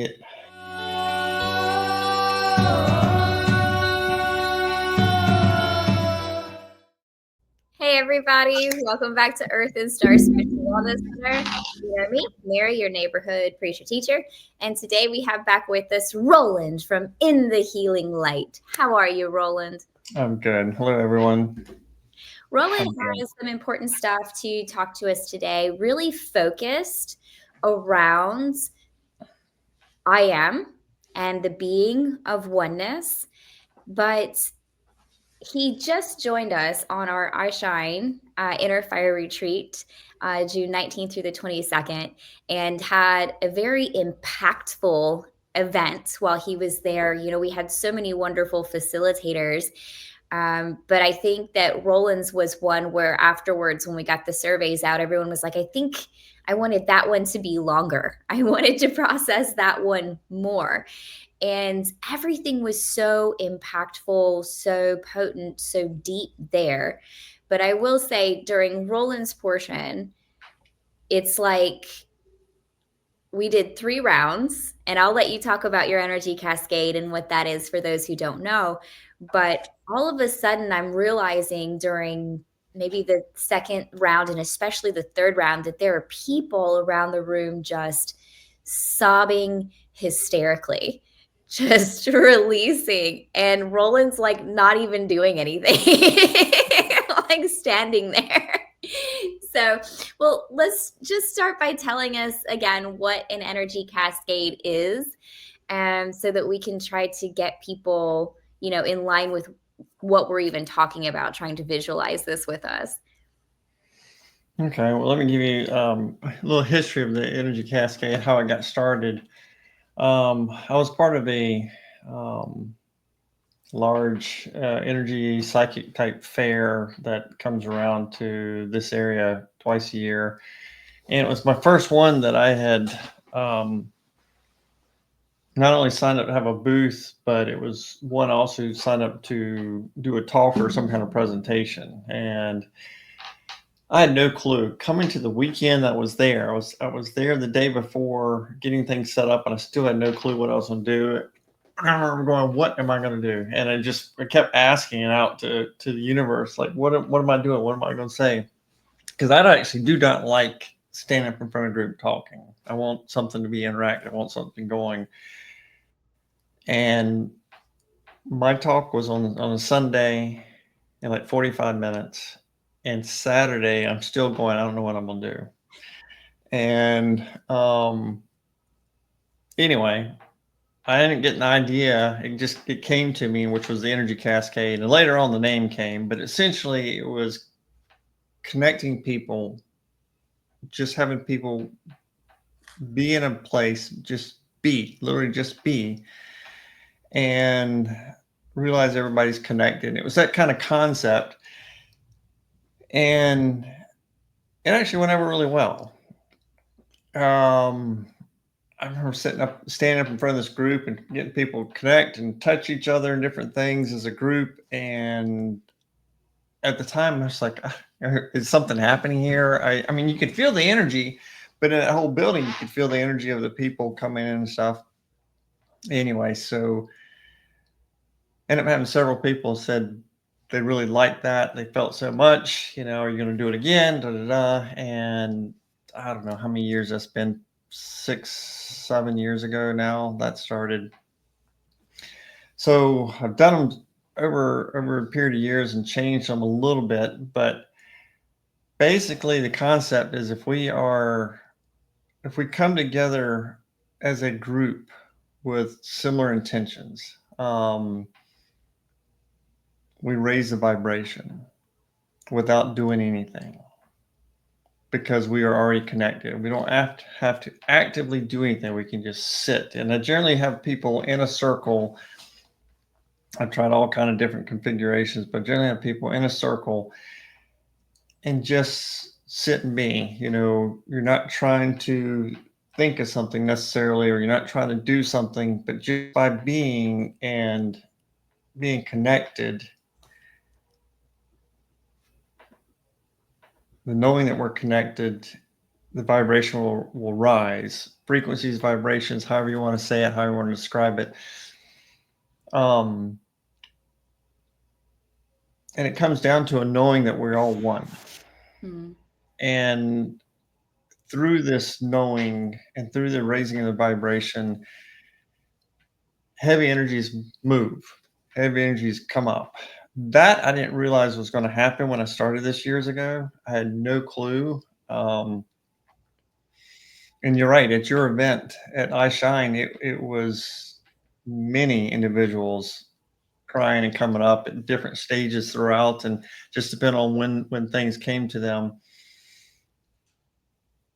it. Hey everybody, welcome back to Earth and Star Spiritual Wellness Center. You know me, Mary, your neighborhood preacher teacher, and today we have back with us Roland from In the Healing Light. How are you, Roland? I'm good. Hello, everyone. Roland I'm good. has some important stuff to talk to us today, really focused around I am and the being of oneness, but he just joined us on our I Shine Inner Fire Retreat, June 19th through the 22nd, and had a very impactful event while he was there. You know, we had so many wonderful facilitators. But I think that Roland's was one where afterwards, when we got the surveys out, everyone was like, I think I wanted that one to be longer. I wanted to process that one more. And everything was so impactful, so potent, so deep there. But I will say during Roland's portion, it's like we did 3 rounds, and I'll let you talk about your energy cascade and what that is for those who don't know. But all of a sudden, I'm realizing during maybe the second round and especially the third round that there are people around the room just sobbing hysterically, just releasing. And Roland's like not even doing anything, like standing there. So, well, let's just start by telling us again what an energy cascade is, so that we can try to get people, in line with what we're even talking about, trying to visualize this with us. Okay, well, let me give you a little history of the Energy Cascade, how it got started. I was part of a large energy psychic type fair that comes around to this area twice a year. And it was my first one that I had not only signed up to have a booth, but it was one also signed up to do a talk or some kind of presentation. And I had no clue. Coming to the weekend that was there, I was there the day before getting things set up, and I still had no clue what I was going to do. I remember going, "What am I going to do?" And I kept asking it out to the universe, like, "What am I doing? What am I going to say?" Because I actually do not like standing up in front of a group talking. I want something to be interactive. I want something going. And my talk was on a Sunday in like 45 minutes. And Saturday, I'm still going, I don't know what I'm going to do. And anyway, I didn't get an idea. It came to me, which was the Energy Cascade. And later on, the name came. But essentially, it was connecting people, just having people be in a place, just be, literally just be, and realize everybody's connected. It was that kind of concept. And it actually went over really well. I remember standing up in front of this group and getting people to connect and touch each other and different things as a group. And at the time, I was like, is something happening here? I mean, you could feel the energy, but in that whole building, you could feel the energy of the people coming in and stuff. Anyway, so ended up having several people said they really liked that. They felt so much, are you going to do it again? Da, da, da. And I don't know how many years that's been, 6-7 years ago now that started. So I've done them over a period of years and changed them a little bit, but basically the concept is if we come together as a group with similar intentions, we raise the vibration without doing anything because we are already connected. We don't have to actively do anything. We can just sit. And I generally have people in a circle. I've tried all kind of different configurations, but generally have people in a circle and just sit and be. You're not trying to think of something necessarily, or you're not trying to do something, but just by being and being connected, the knowing that we're connected, the vibration will rise. frequencies, vibrations, however you want to say it, however you want to describe it. Um, and it comes down to a knowing that we're all one. Mm. And through this knowing and through the raising of the vibration, heavy energies move, heavy energies come up. That I didn't realize was going to happen when I started this years ago. I had no clue. Um, and you're right, at your event at I Shine, it was many individuals crying and coming up at different stages throughout, and just depend on when things came to them.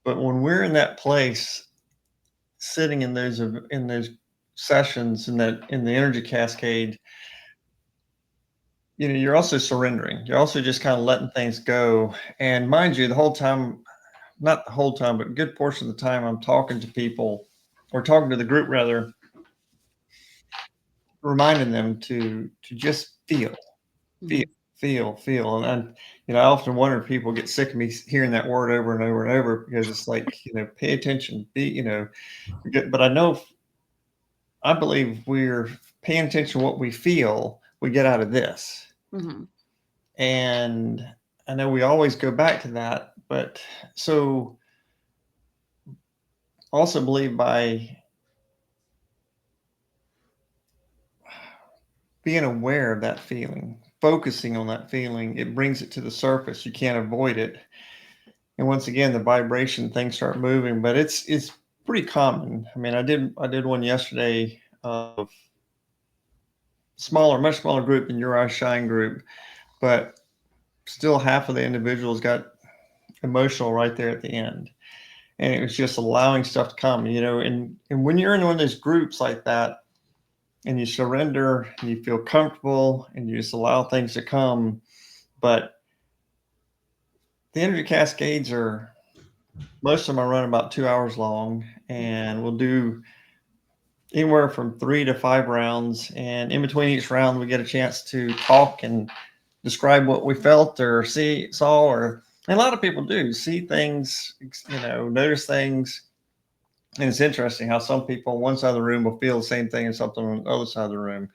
But when we're in that place, sitting in those sessions in the energy cascade, you're also surrendering. You're also just kind of letting things go. And mind you, the whole time, not the whole time, but a good portion of the time, I'm talking to people or talking to the group rather, reminding them to just feel, Mhm. feel. And I often wonder if people get sick of me hearing that word over and over and over because it's like, pay attention, but I believe we're paying attention to what we feel, we get out of this. Mhm. And I know we always go back to that, but so also believe by being aware of that feeling, focusing on that feeling, it brings it to the surface. You can't avoid it. And once again, the vibration things start moving, but it's pretty common. I mean, I did one yesterday of much smaller group than your I Shine group, but still half of the individuals got emotional right there at the end. And it was just allowing stuff to come, and when you're in one of those groups like that and you surrender and you feel comfortable and you just allow things to come. But the energy cascades are, most of them are run about 2 hours long, and we'll do anywhere from 3 to 5 rounds. And in between each round, we get a chance to talk and describe what we felt or saw, and a lot of people do see things, notice things. And it's interesting how some people on one side of the room will feel the same thing as something on the other side of the room.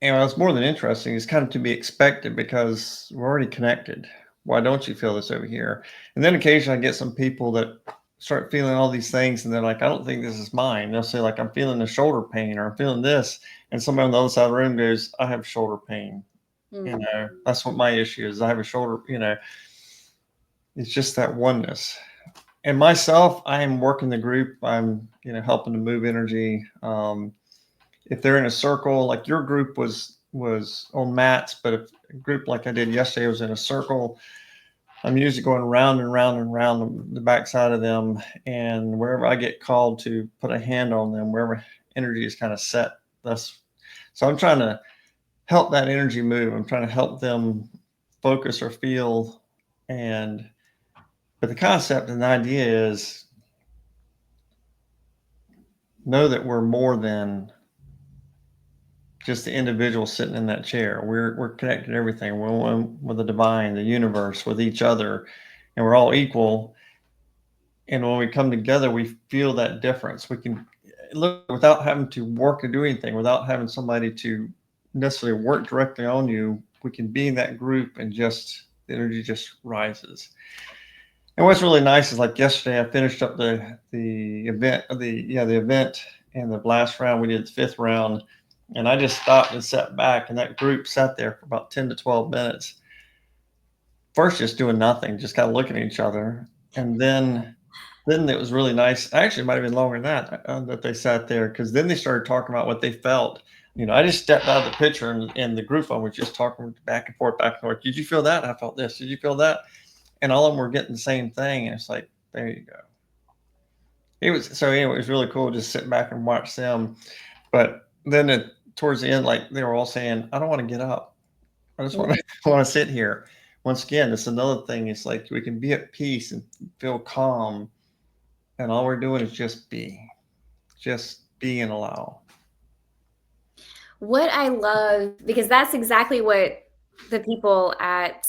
And what's more than interesting is kind of to be expected because we're already connected. Why don't you feel this over here? And then occasionally I get some people that start feeling all these things and they're like, I don't think this is mine. They'll say, like, I'm feeling a shoulder pain or I'm feeling this. And somebody on the other side of the room goes, I have shoulder pain. Mm. That's what my issue is. I have a shoulder. It's just that oneness. And myself, I am working the group. I'm, helping to move energy. If they're in a circle, like your group was on mats, but if a group like I did yesterday was in a circle, I'm usually going round and round and round the backside of them, and wherever I get called to put a hand on them, wherever energy is kind of set. That's so I'm trying to help that energy move. I'm trying to help them focus or feel, and but the concept and the idea is know that we're more than just the individual sitting in that chair. We're connected to everything. We're one with the divine, the universe, with each other, and we're all equal. And when we come together, we feel that difference. We can look without having to work or do anything, without having somebody to necessarily work directly on you. We can be in that group and just the energy just rises. And what's really nice is like yesterday, I finished up the event, the event and the last round. We did the fifth round, and I just stopped and sat back, and that group sat there for about 10 to 12 minutes. First, just doing nothing, just kind of looking at each other, and then it was really nice. Actually, it might have been longer than that they sat there because then they started talking about what they felt. I just stepped out of the picture, and the group I was just talking back and forth, back and forth. Did you feel that? I felt this. Did you feel that? And all of them were getting the same thing. And it's like, there you go. Anyway, it was really cool just sit back and watch them. But then towards the end, like they were all saying, I don't want to get up. I just want to want to sit here. Once again, it's another thing. It's like we can be at peace and feel calm, and all we're doing is just be and allow. What I love, because that's exactly what the people at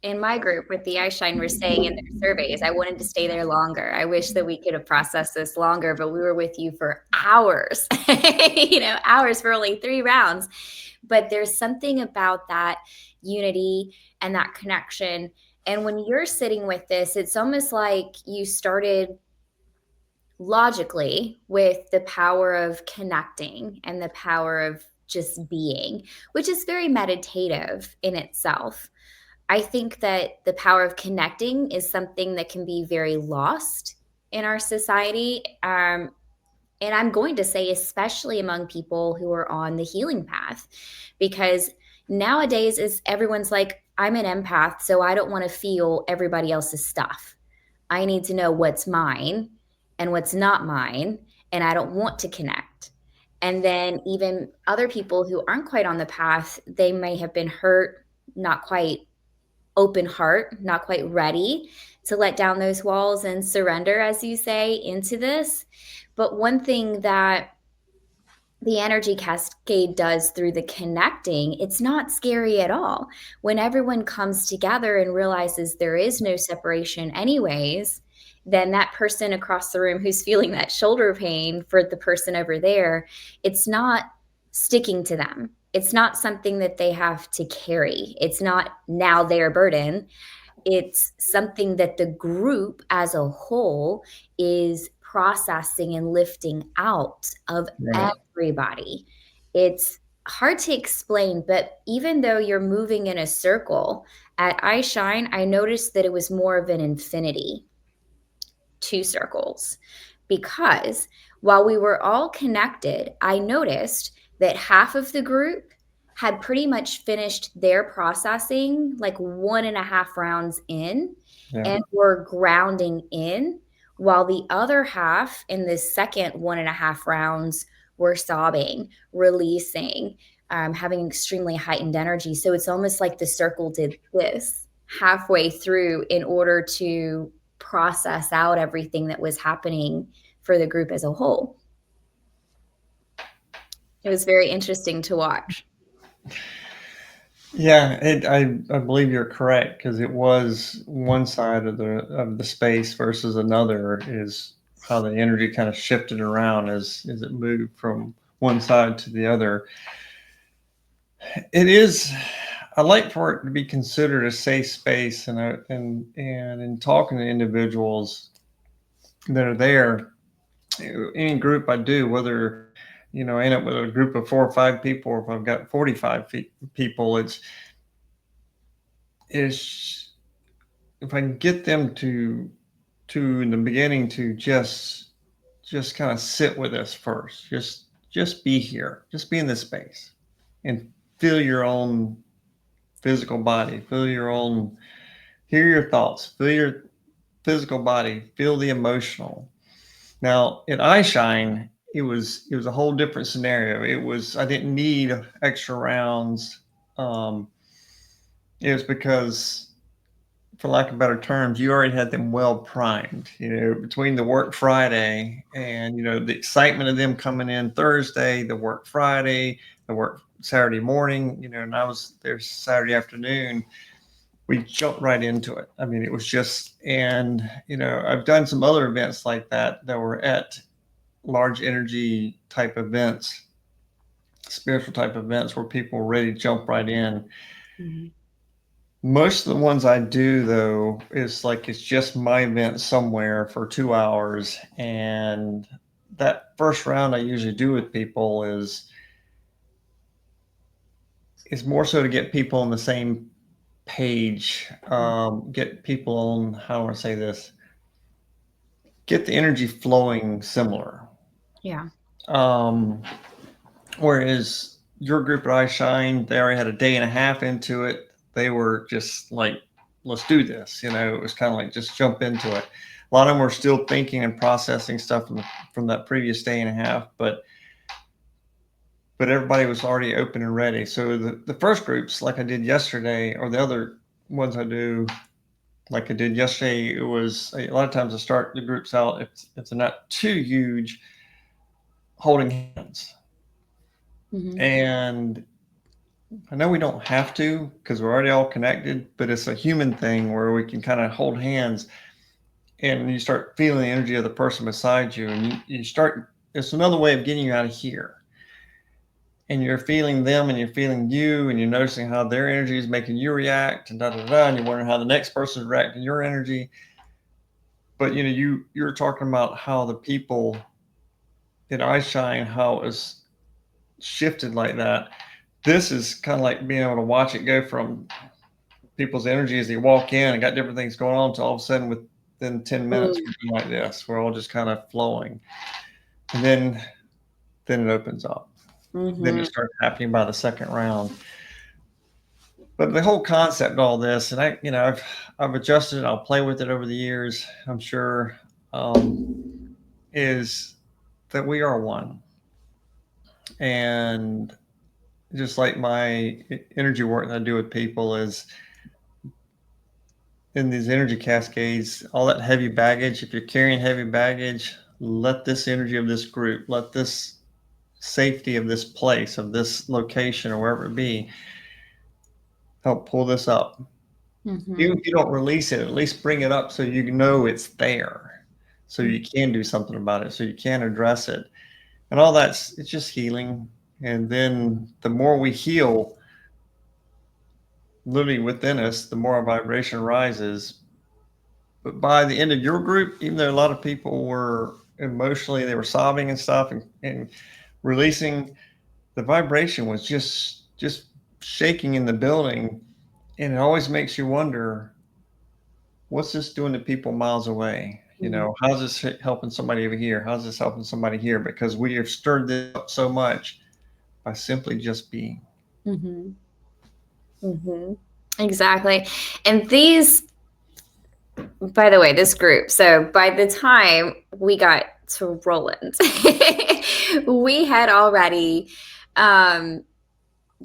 in my group with the iShine were saying in their surveys, I wanted to stay there longer. I wish that we could have processed this longer, but we were with you for hours, hours for only 3 rounds. But there's something about that unity and that connection. And when you're sitting with this, it's almost like you started logically with the power of connecting and the power of just being, which is very meditative in itself. I think that the power of connecting is something that can be very lost in our society. And I'm going to say, especially among people who are on the healing path, because nowadays is everyone's like, I'm an empath, so I don't want to feel everybody else's stuff. I need to know what's mine and what's not mine, and I don't want to connect. And then even other people who aren't quite on the path, they may have been hurt, not quite open heart, not quite ready to let down those walls and surrender, as you say, into this. But one thing that the energy cascade does through the connecting, it's not scary at all. When everyone comes together and realizes there is no separation, anyways, then that person across the room who's feeling that shoulder pain for the person over there, it's not sticking to them. It's not something that they have to carry. It's not now their burden. It's something that the group as a whole is processing and lifting out of Right. everybody. It's hard to explain, but even though you're moving in a circle, at I Shine, I noticed that it was more of an infinity, 2 circles, because while we were all connected, I noticed that half of the group had pretty much finished their processing like 1.5 rounds in Yeah. and were grounding in, while the other half in the second 1.5 rounds were sobbing, releasing, having extremely heightened energy. So it's almost like the circle did this halfway through in order to process out everything that was happening for the group as a whole. It was very interesting to watch. Yeah, I believe you're correct because it was one side of the space versus another is how the energy kind of shifted around as it moved from one side to the other. It is. I like for it to be considered a safe space, and in talking to individuals that are there, any group I do, whether I end up with a group of 4 or 5 people, or if I've got 45 people, it's if I can get them to in the beginning to just kind of sit with us first, just be here, just be in this space, and feel your own physical body, feel your own, hear your thoughts, feel your physical body, feel the emotional. Now at iShine, it was a whole different scenario. I didn't need extra rounds. Um, it was because, for lack of better terms, you already had them well primed. Between the work Friday and the excitement of them coming in Thursday, the work Friday, the work Saturday morning, and I was there Saturday afternoon. We jumped right into it. I mean, it was just, and I've done some other events like that were at large energy type events, spiritual type events where people were ready to jump right in. Mhm. Most of the ones I do though is like it's just my event somewhere for 2 hours, and that first round I usually do with people is more so to get people on the same page, get people on, how do I say this, get the energy flowing similar. Yeah. Um, Whereas your group at I Shine, they already had a day and a half into it. They were just like, let's do this. It was kind of like just jump into it. A lot of them were still thinking and processing stuff from that previous day and a half, but everybody was already open and ready. So the first groups, like I did yesterday, or the other ones I do, like I did yesterday, it was a lot of times I start the groups out if they're not too huge, holding hands. Mhm. And I know we don't have to because we're already all connected, but it's a human thing where we can kind of hold hands and you start feeling the energy of the person beside you, and you start. It's another way of getting you out of here. And you're feeling them, and you're feeling you, and you're noticing how their energy is making you react, and da da da. And you're wondering how the next person is reacting to your energy. But you're talking about how the people in I Shine, how it's shifted like that. This is kind of like being able to watch it go from people's energy as they walk in and got different things going on to all of a sudden within 10 minutes Mm, like this, we're all just kind of flowing. And then it opens up. Then it mhm, starts happening by the second round. But the whole concept of all this, and I've adjusted, I'll play with it over the years, I'm sure, is that we are one. And just like my energy work that I do with people is in these energy cascades, all that heavy baggage, if you're carrying heavy baggage, let this energy of this group, let this safety of this place, of this location, or wherever it be, help pull this up. Even mhm, if you don't release it, at least bring it up so you know it's there, so mm, you can do something about it, so you can address it. And all it's just healing. And then the more we heal, literally within us, the more our vibration rises. But by the end of your group, even though a lot of people were emotionally, they were sobbing and stuff and releasing, the vibration was just shaking in the building. And it always makes you wonder, what's this doing to people miles away? mhm, How's this helping somebody over here? How's this helping somebody here? Because we have stirred this up so much by simply just being. mhm, mhm. Exactly. And these, by the way, this group, so by the time we got to Roland, we had already um,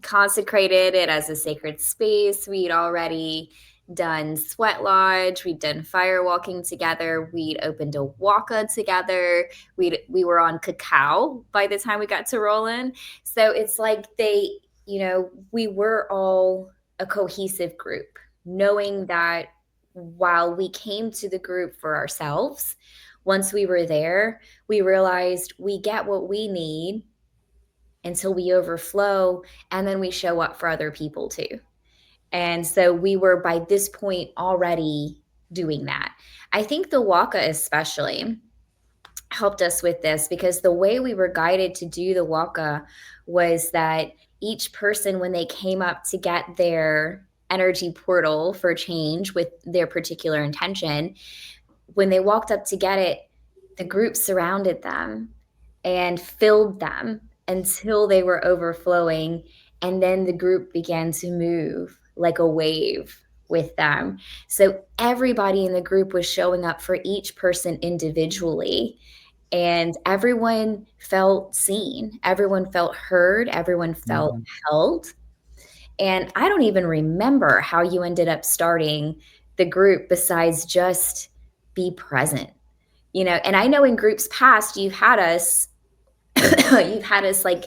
consecrated it as a sacred space. We'd already done sweat lodge, we'd done fire walking together, we'd opened a waka together, we were on cacao by the time we got to Roland. So it's like we were all a cohesive group, knowing that while we came to the group for ourselves, once we were there, we realized we get what we need until we overflow, and then we show up for other people too. And so we were by this point already doing that. I think the waka especially helped us with this because the way we were guided to do the waka was that each person, when they came up to get their energy portal for change with their particular intention, when they walked up to get it, the group surrounded them and filled them until they were overflowing. And then the group began to move like a wave with them. So everybody in the group was showing up for each person individually. And everyone felt seen, everyone felt heard, everyone felt Mhm. held. And I don't even remember how you ended up starting the group besides just be present. And I know in groups past you've had us like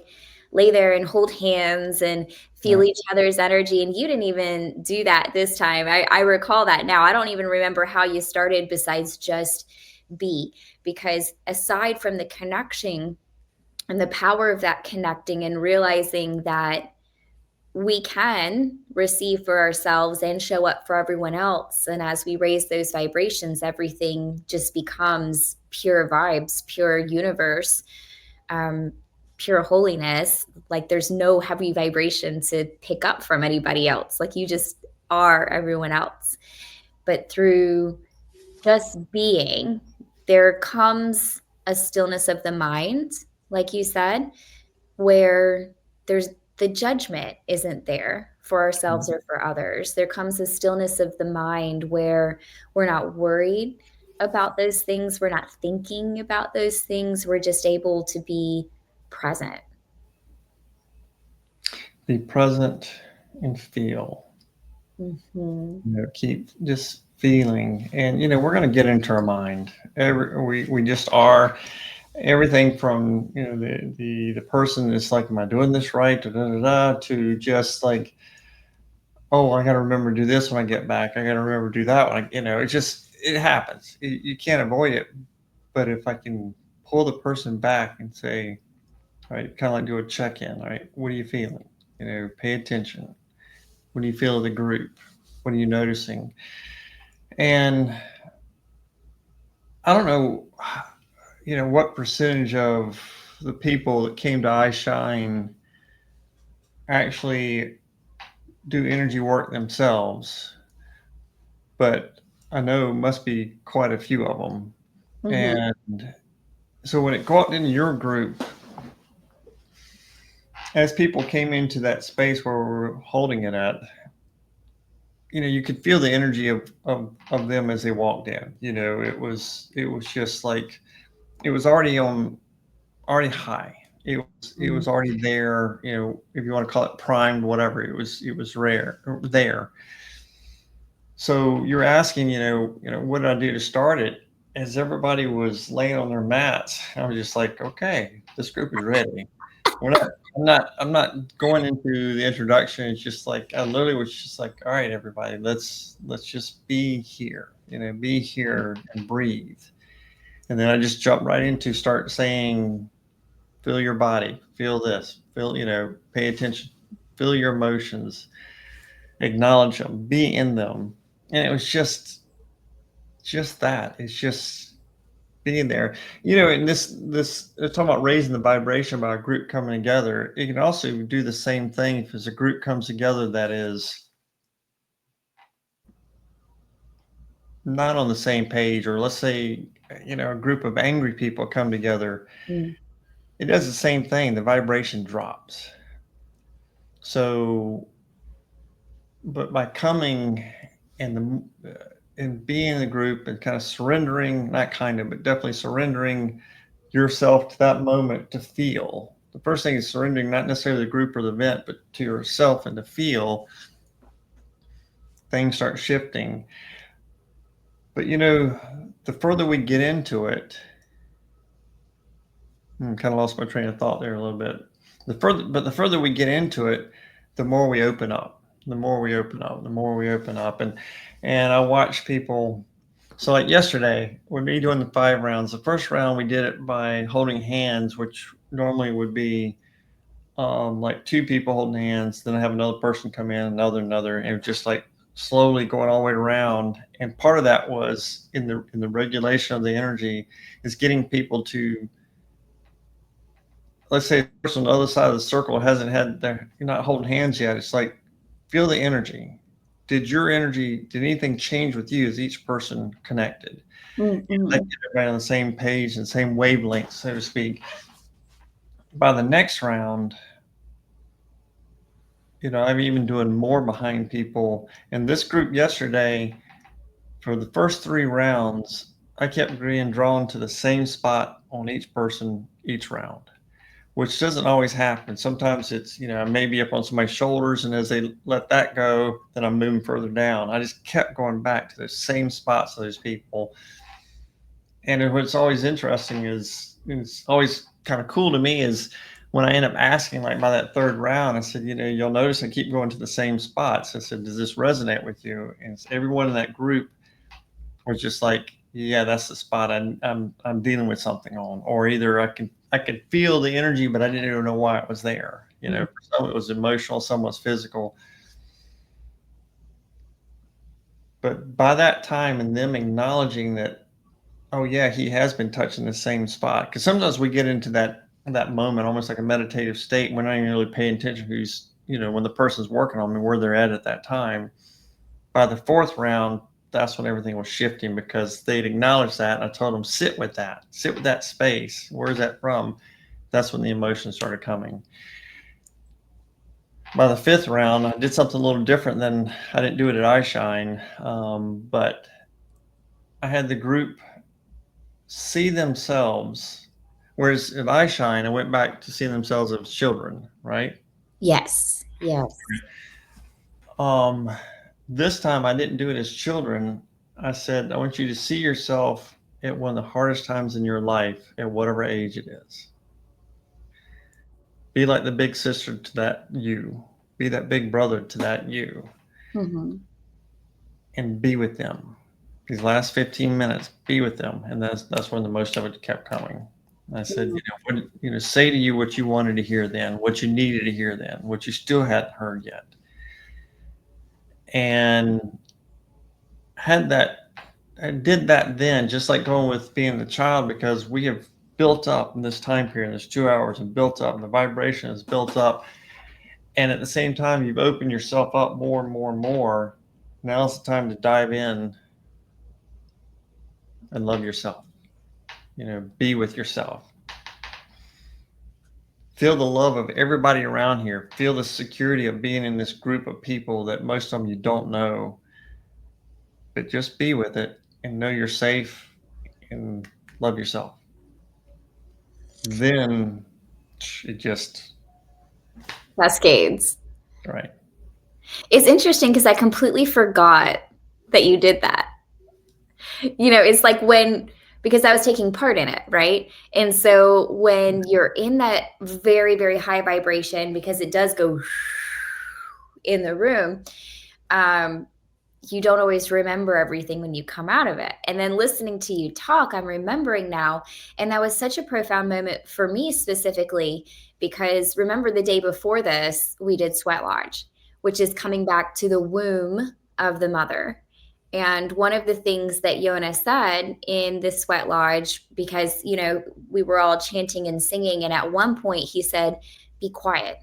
lay there and hold hands and feel Yeah. each other's energy, and you didn't even do that this time. I recall that now. I don't even remember how you started besides just be, because aside from the connection and the power of that connecting and realizing that we can receive for ourselves and show up for everyone else. And as we raise those vibrations, everything just becomes pure vibes, pure universe, um, pure holiness. Like there's no heavy vibration to pick up from anybody else. Like you just are everyone else. But through just being, there comes a stillness of the mind, like you said, where there's the judgment isn't there for ourselves or for others. There comes a stillness of the mind where we're not worried about those things, we're not thinking about those things, we're just able to be present. Be present and feel. Hmm. Keep just feeling, and we're going to get into our mind. We just are, everything from the person is like, am I doing this right? Da, da, da, da, to just like, oh, I got to remember to do this when I get back. I got to remember to do that when it just it happens. You can't avoid it. But if I can pull the person back and say, all right, kind of like do a check in. All right, what are you feeling? Pay attention. What do you feel of the group? What are you noticing? And I don't know, what percentage of the people that came to iShine actually do energy work themselves, but I know must be quite a few of them. Mhm. And so when it got into your group, as people came into that space where we were holding it at, you could feel the energy of them as they walked in. It was just like it was already high. It was Mhm. already there. If you want to call it primed, whatever. It was rare there. So you're asking, what did I do to start it? As everybody was laying on their mats, I was just like, okay, this group is ready. We're not. I'm not going into the introduction. It's just like I literally was just like, all right, everybody, let's just be here. Be here and breathe. And then I just jumped right into start saying, feel your body, feel this, pay attention, feel your emotions, acknowledge them, be in them. And it was just that. It's just being there. And this talking about raising the vibration by a group coming together. It can also do the same thing if as a group comes together that is not on the same page, or let's say, a group of angry people come together. Mm. It does the same thing. The vibration drops. So, but by coming and and being in the group and kind of surrendering, not kind of, but definitely surrendering yourself to that moment to feel. The first thing is surrendering, not necessarily the group or the event, but to yourself and to feel. Things start shifting. But the further we get into it, kind of lost my train of thought there a little bit. The further we get into it, the more we open up. The more we open up. The more we open up. And I watch people. So like yesterday, with me doing the 5 rounds, the first round we did it by holding hands, which normally would be like two people holding hands. Then I have another person come in, another, and just like slowly going all the way around. And part of that was in the regulation of the energy is getting people to, let's say, the person on the other side of the circle hasn't had their, you're not holding hands yet. It's like, feel the energy. Did anything change with you as each person connected? Mm, Like mhm. get everybody on the same page and same wavelength, so to speak. By the next round, I'm even doing more behind people. And this group yesterday, for the first 3 rounds, I kept being drawn to the same spot on each person each round, which doesn't always happen. Sometimes it's, I may be up on somebody's shoulders, and as they let that go, then I'm moving further down. I just kept going back to those same spots, those people. And what's always interesting is, it's always kind of cool to me is when I end up asking, like by that third round, I said, you'll notice I keep going to the same spots. I said, does this resonate with you? And everyone in that group was just like, yeah, that's the spot I'm dealing with something on, or either I could feel the energy, but I didn't even know why it was there. Mm. For some it was emotional, some was physical. But by that time, and them acknowledging that, oh yeah, he has been touching the same spot. Because sometimes we get into that moment, almost like a meditative state. We're not even really paying attention who's, when the person's working on me, where they're at that time. By the fourth round, that's when everything was shifting because they'd acknowledged that. And I told them, sit with that space. Where's that from? That's when the emotions started coming. By the fifth round, I did something a little different than I didn't do it at iShine, but I had the group see themselves. Whereas if I shine, I went back to seeing themselves as children, right? Yes. Yes. Um, this time I didn't do it as children. I said, I want you to see yourself. at one of the hardest times in your life, at whatever age it is. Be like the big sister to that you. Be that big brother to that you, Mhm. and be with them. These last 15 minutes, be with them, and that's when the most of it kept coming. I said, Mhm. say to you what you wanted to hear then, what you needed to hear then, what you still hadn't heard yet, and had that. I did that then, just like going with being the child, because we have built up in this time period. There's 2 hours and built up, and the vibration is built up, and at the same time, you've opened yourself up more and more and more. Now's the time to dive in and love yourself. Be with yourself. Feel the love of everybody around here. Feel the security of being in this group of people that most of them you don't know, but just be with it and know you're safe and love yourself. Then it just, Cascades. right. It's interesting because I completely forgot that you did that. It's like because I was taking part in it, right? And so when you're in that very, very high vibration, because it does go in the room, um, you don't always remember everything when you come out of it. And then listening to you talk, I'm remembering now. And that was such a profound moment for me specifically, because remember the day before this, we did Sweat Lodge, which is coming back to the womb of the mother. And one of the things that Yona said in the Sweat Lodge, because, we were all chanting and singing. And at one point he said, be quiet.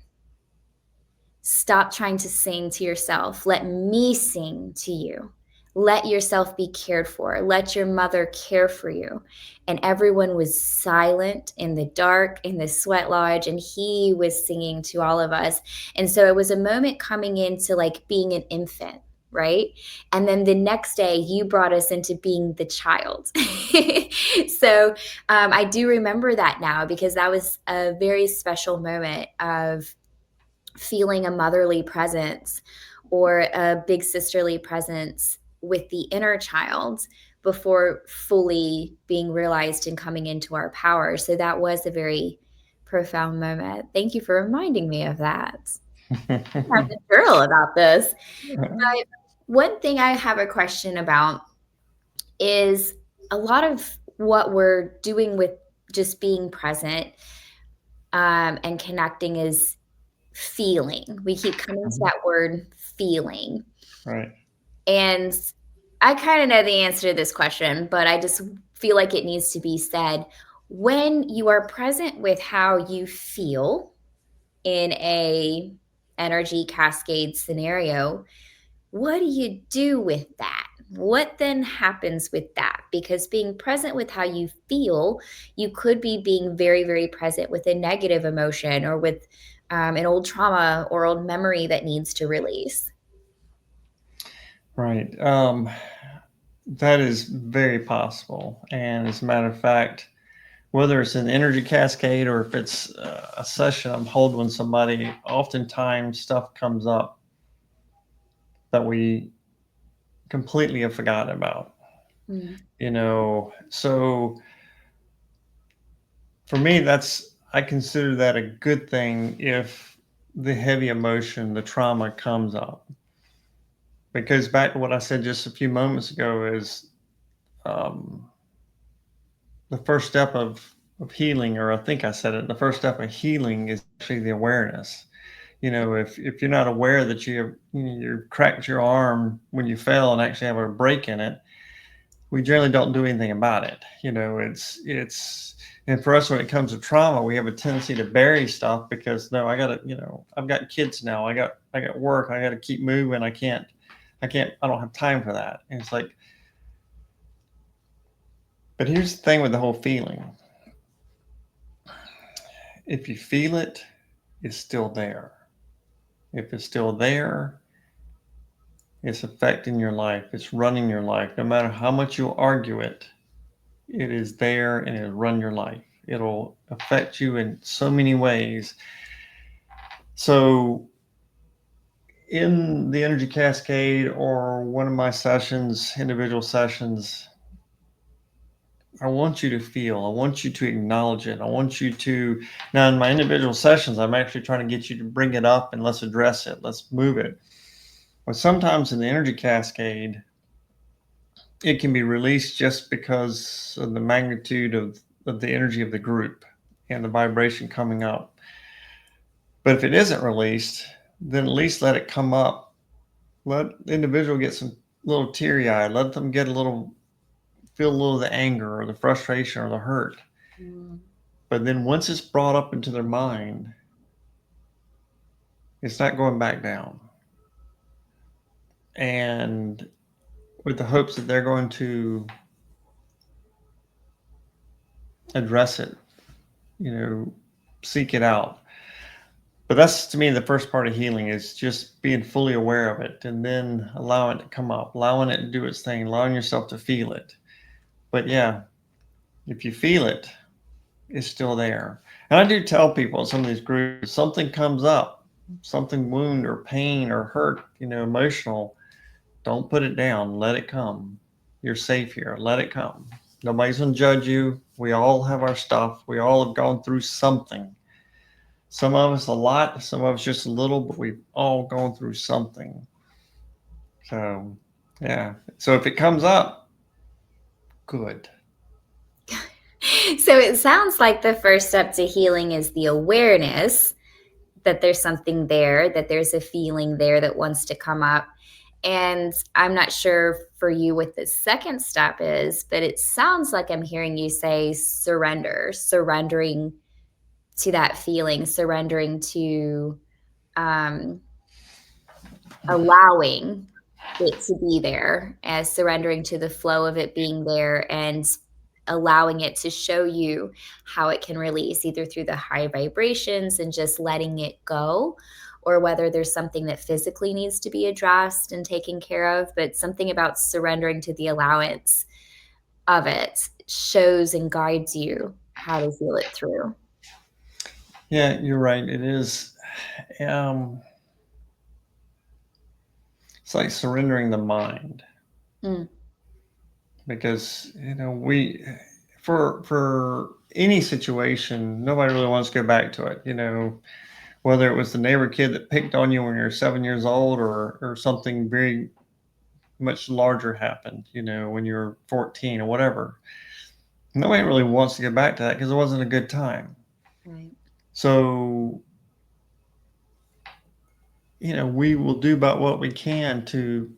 Stop trying to sing to yourself. Let me sing to you. Let yourself be cared for. Let your mother care for you. And everyone was silent in the dark in the Sweat Lodge, and he was singing to all of us. And so it was a moment coming into like being an infant, right? And then the next day, you brought us into being the child. So I do remember that now, because that was a very special moment of feeling a motherly presence or a big sisterly presence with the inner child before fully being realized and coming into our power. So that was a very profound moment. Thank you for reminding me of that. I have to journal about this. But one thing I have a question about is a lot of what we're doing with just being present and connecting is feeling. We keep coming to that word feeling. Right. And I kind of know the answer to this question, but I just feel like it needs to be said. When you are present with how you feel in a energy cascade scenario, what do you do with that? What then happens with that? Because being present with how you feel, you could be being very, very present with a negative emotion or with an old trauma or old memory that needs to release. Right. That is very possible. And as a matter of fact, whether it's an energy cascade or if it's a session I'm holding with somebody, oftentimes stuff comes up that we completely have forgotten about. Mm. So for me, I consider that a good thing if the heavy emotion, the trauma comes up. Because back to what I said just a few moments ago is um, the first step of healing, or I think I said it, the first step of healing is actually the awareness. If you're not aware that you cracked your arm when you fell and actually have a break in it, we generally don't do anything about it. And for us, when it comes to trauma, we have a tendency to bury stuff because no, I've got kids now. I got work. I got to keep moving. I don't have time for that. And it's like, but here's the thing with the whole feeling. If you feel it, it's still there. If it's still there, it's affecting your life. It's running your life. No matter how much you argue it, it is there and it'll run your life. It'll affect you in so many ways. So, in the Energy Cascade or one of my sessions, individual sessions, I want you to feel. I want you to acknowledge it. I want you to. Now, in my individual sessions, I'm actually trying to get you to bring it up and let's address it. Let's move it. But sometimes in the energy cascade, it can be released just because of the magnitude of the energy of the group and the vibration coming up. But if it isn't released, then at least let it come up. Let the individual get some little teary eyed. Let them get a little, feel a little of the anger or the frustration or the hurt. Mm. But then once it's brought up into their mind, it's not going back down. And with the hopes that they're going to address it, seek it out. But that's to me the first part of healing is just being fully aware of it and then allowing it to come up, allowing it to do its thing, allowing yourself to feel it. But yeah, if you feel it, it's still there. And I do tell people in some of these groups, something comes up, something wound or pain or hurt, emotional, don't put it down. Let it come. You're safe here. Let it come. Nobody's going to judge you. We all have our stuff. We all have gone through something. Some of us a lot, some of us just a little, but we've all gone through something. So, yeah. So if it comes up, good. So it sounds like the first step to healing is the awareness that there's something there, that there's a feeling there that wants to come up. And I'm not sure for you what the second step is, but it sounds like I'm hearing you say surrender, surrendering to that feeling, surrendering to um, allowing it to be there, as surrendering to the flow of it being there and allowing it to show you how it can release, either through the high vibrations and just letting it go, or whether there's something that physically needs to be addressed and taken care of. But something about surrendering to the allowance of it shows and guides you how to feel it through. Yeah, you're right. It is. Um, it's like surrendering the mind Mm. because we for any situation, nobody really wants to go back to it. Whether it was the neighbor kid that picked on you when you were 7 years old, or something very much larger happened, when you were 14 or whatever. Nobody really wants to get back to that because it wasn't a good time. Right. So, we will do about what we can to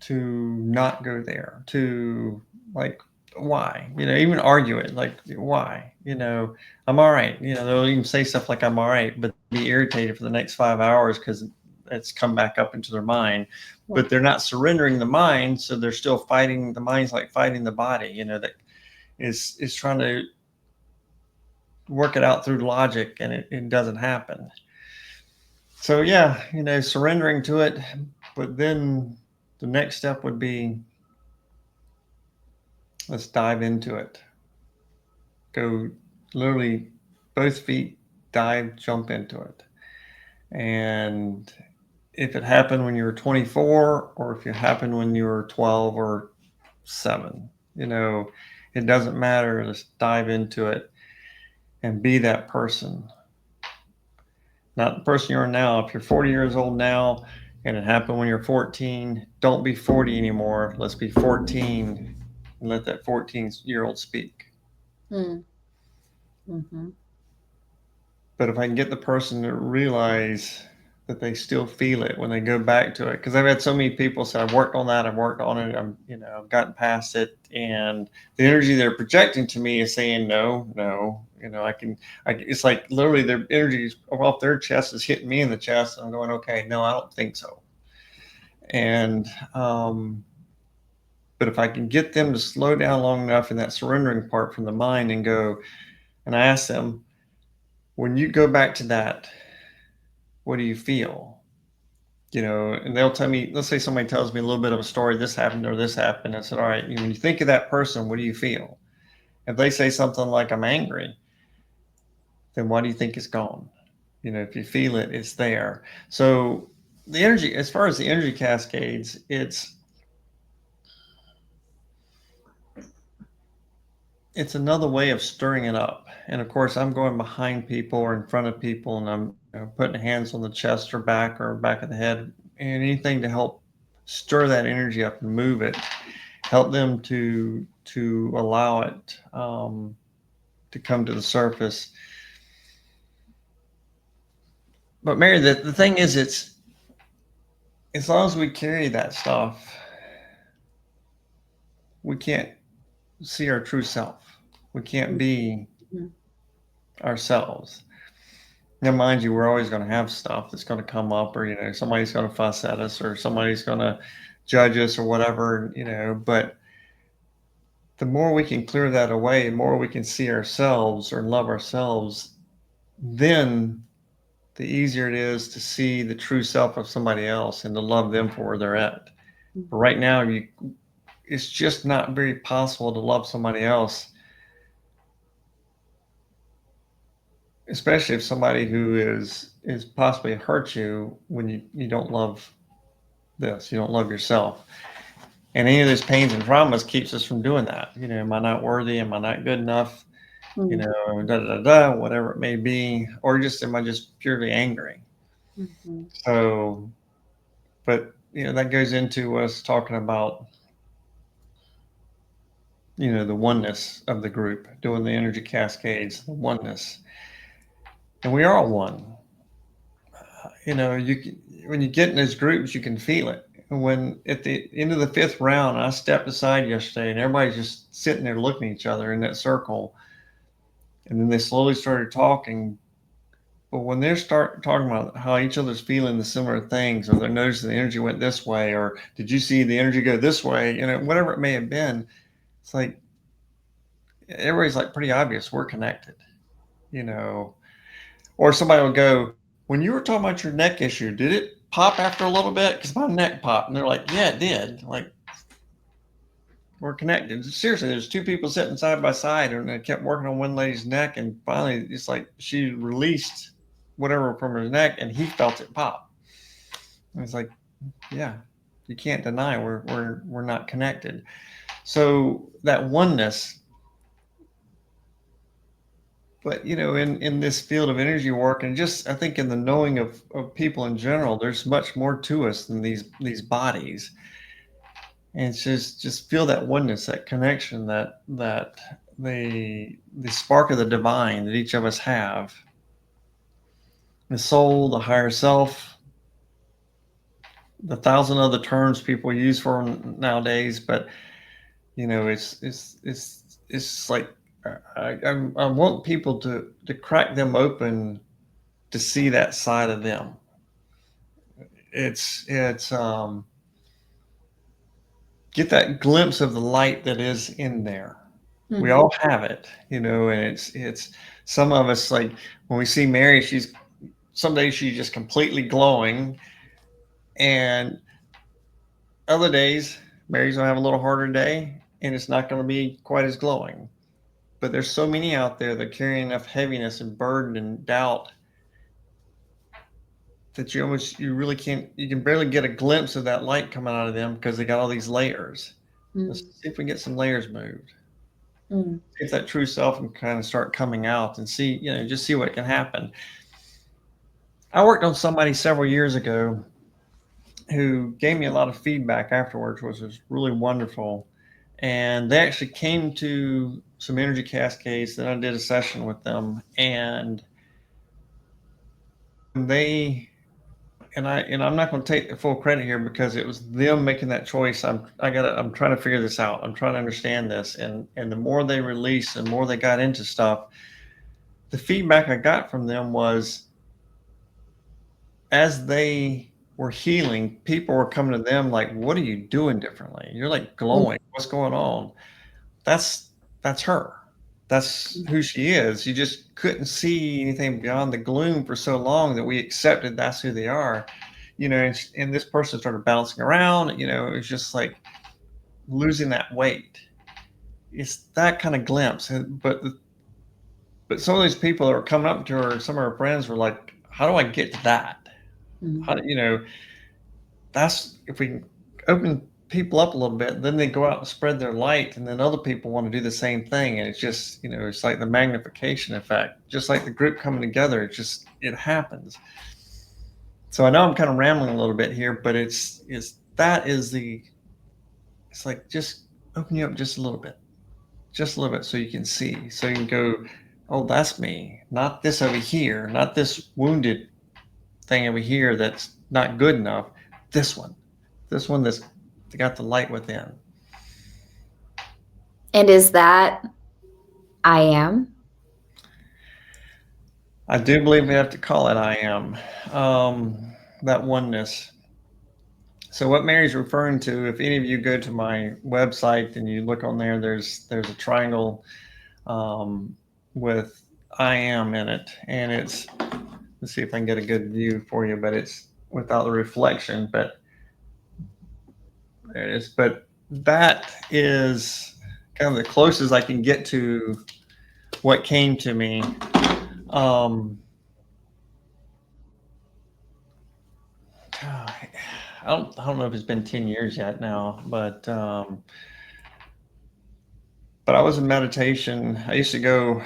not go there, to like why, even argue it, like why, I'm all right. They'll even say stuff like I'm all right, but be irritated for the next 5 hours because it's come back up into their mind. Yeah. But they're not surrendering the mind, so they're still fighting. The mind's like fighting the body, that is trying to work it out through logic, and it doesn't happen. So yeah, surrendering to it, but then the next step would be, let's dive into it. Go literally both feet, dive, jump into it. And if it happened when you were 24, or if it happened when you were 12 or 7, it doesn't matter. Just dive into it and be that person. Not the person you are now. If you're 40 years old now and it happened when you're 14, don't be 40 anymore. Let's be 14 and let that 14-year-old speak. Mm. Mm-hmm. But if I can get the person to realize that they still feel it when they go back to it, because I've had so many people say, I've worked on that, I've worked on it, I've gotten past it, and the energy they're projecting to me is saying, no, no, it's like literally their energy off their chest is hitting me in the chest, and I'm going, okay, no, I don't think so. And, but if I can get them to slow down long enough in that surrendering part from the mind and go, and I ask them, when you go back to that, what do you feel? And they'll tell me, let's say somebody tells me a little bit of a story, this happened or this happened. I said, all right, when you think of that person, what do you feel? If they say something like, I'm angry, then why do you think it's gone? If you feel it, it's there. So the energy, as far as the energy cascades, it's another way of stirring it up. And of course, I'm going behind people or in front of people, and I'm putting hands on the chest or back of the head, and anything to help stir that energy up and move it, help them to allow it to come to the surface. But Mary, the thing is, it's as long as we carry that stuff, we can't see our true self. We can't be Mhm. ourselves. Now, mind you, we're always going to have stuff that's going to come up, or somebody's going to fuss at us, or somebody's going to judge us, or whatever. But the more we can clear that away, the more we can see ourselves or love ourselves, then the easier it is to see the true self of somebody else and to love them for where they're at. But right now, it's just not very possible to love somebody else, especially if somebody who is possibly hurt you when you don't love this, you don't love yourself. And any of those pains and traumas keeps us from doing that. Am I not worthy? Am I not good enough? Whatever it may be, or just am I just purely angry? Mhm. So, but that goes into us talking about the oneness of the group, doing the energy cascades, the oneness, and we are one. When you get in those groups, you can feel it. When at the end of the fifth round, I stepped aside yesterday, and everybody's just sitting there looking at each other in that circle, and then they slowly started talking. But when they start talking about how each other's feeling the similar things, or they're noticing the energy went this way, or did you see the energy go this way, whatever it may have been, it's like everybody's like pretty obvious we're connected, you know. Or somebody will go, when you were talking about your neck issue, did it pop after a little bit? Because my neck popped. And they're like, yeah, it did. Like, we're connected. Seriously, there's two people sitting side by side, and they kept working on one lady's neck, and finally, it's like she released whatever from her neck, and he felt it pop. And it's like, yeah, you can't deny we're not connected. So that oneness, but in this field of energy work, and just I think in the knowing of people in general, there's much more to us than these bodies. And it's just feel that oneness, that connection, that the spark of the divine that each of us have, the soul, the higher self, the thousand other terms people use for them nowadays. But it's like I want people to crack them open to see that side of them. It's get that glimpse of the light that is in there. We Mhm. all have it, and it's some of us, like when we see Mary, some days she's just completely glowing, and other days Mary's gonna have a little harder day, and it's not gonna be quite as glowing. But there's so many out there that carry enough heaviness and burden and doubt that you really can't, you can barely get a glimpse of that light coming out of them because they got all these layers. Let's Mhm. see if we can get some layers moved. Mhm. See if that true self can kind of start coming out and see, just see what can happen. I worked on somebody several years ago who gave me a lot of feedback afterwards, which was really wonderful. And they actually came to some energy cascades. Then I did a session with them, and they I'm not going to take the full credit here because it was them making that choice. I'm trying to figure this out. I'm trying to understand this, and the more they released, the more they got into stuff. The feedback I got from them was, as they were healing, people were coming to them like, "What are you doing differently? You're like glowing. What's going on?" That's that's her. That's who she is. You just couldn't see anything beyond the gloom for so long that we accepted that's who they are. And this person started bouncing around. It was just like losing that weight. It's that kind of glimpse. But some of these people that were coming up to her, some of her friends were like, "How do I get to that? Mhm. How do?" That's if we can open people up a little bit, then they go out and spread their light, and then other people want to do the same thing, and it's just, it's like the magnification effect, just like the group coming together. It happens. So I know I'm kind of rambling a little bit here, but it's like, just open you up just a little bit, so you can see, so you can go, oh, that's me, not this over here, not this wounded thing over here that's not good enough. This one, that's got the light within. And is that I am? I do believe we have to call it I am, that oneness. So what Mary's referring to, if any of you go to my website and you look on there, there's a triangle, um, with I am in it, and let's see if I can get a good view for you, but it's without the reflection. But there it is. But that is kind of the closest I can get to what came to me. Um, I don't know if it's been 10 years yet now, but I was in meditation. I used to go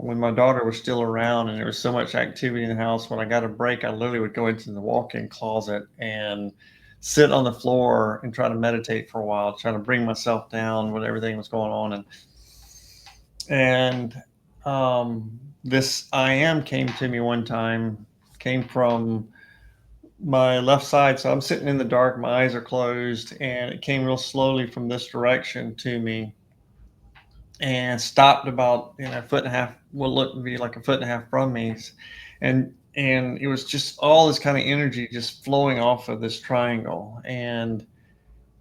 when my daughter was still around, and there was so much activity in the house. When I got a break, I literally would go into the walk-in closet and sit on the floor and try to meditate for a while, trying to bring myself down when everything was going on. And this I am came to me one time, came from my left side. So I'm sitting in the dark, my eyes are closed, and it came real slowly from this direction to me and stopped about, a foot and a half, what looked to be like a foot and a half from me. And it was just all this kind of energy just flowing off of this triangle. And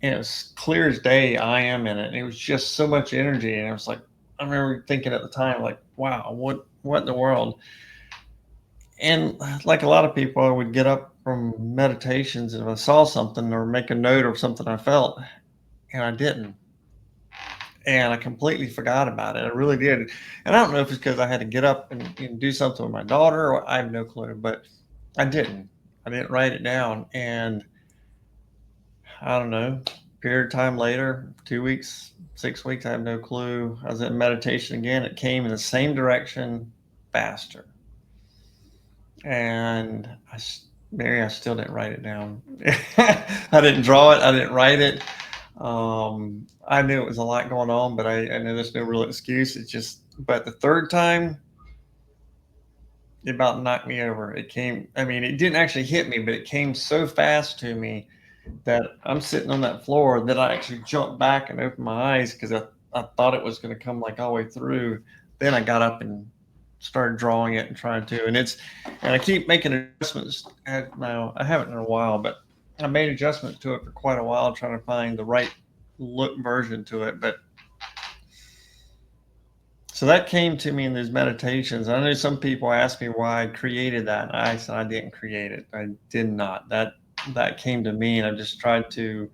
it was clear as day, I am in it. And it was just so much energy. And I was like, I remember thinking at the time, like, wow, what in the world? And like a lot of people, I would get up from meditations, and if I saw something or make a note of something I felt, and I didn't. And I completely forgot about it. I really did. And I don't know if it's because I had to get up and do something with my daughter, or I have no clue, but I didn't. I didn't write it down. And I don't know, period of time later, 2 weeks, 6 weeks, I have no clue. I was in meditation again. It came in the same direction, faster. And Mary, I still didn't write it down. I didn't draw it. I didn't write it. I knew it was a lot going on, but I know there's no real excuse. But the third time, it about knocked me over. It came, I mean, it didn't actually hit me, but it came so fast to me that I'm sitting on that floor that I actually jumped back and opened my eyes, because I thought it was going to come like all the way through. Then I got up and started drawing it and trying to, and I keep making adjustments. Now I haven't in a while, but I made adjustments to it for quite a while, trying to find the right look version to it. But so that came to me in these meditations. I know some people ask me why I created that. I said I didn't create it. I did not. That came to me, and I just tried to,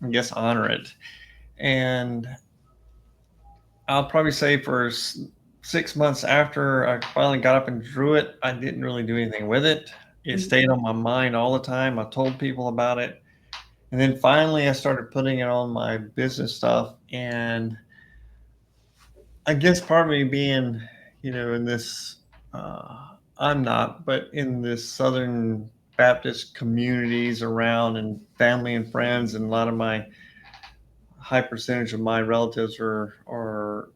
I guess, honor it. And I'll probably say for 6 months after I finally got up and drew it, I didn't really do anything with it. It stayed on my mind all the time. I told people about it. And then finally, I started putting it on my business stuff. And I guess part of me being, in this, I'm not, but in this Southern Baptist communities around, and family and friends, and a lot of my high percentage of my relatives are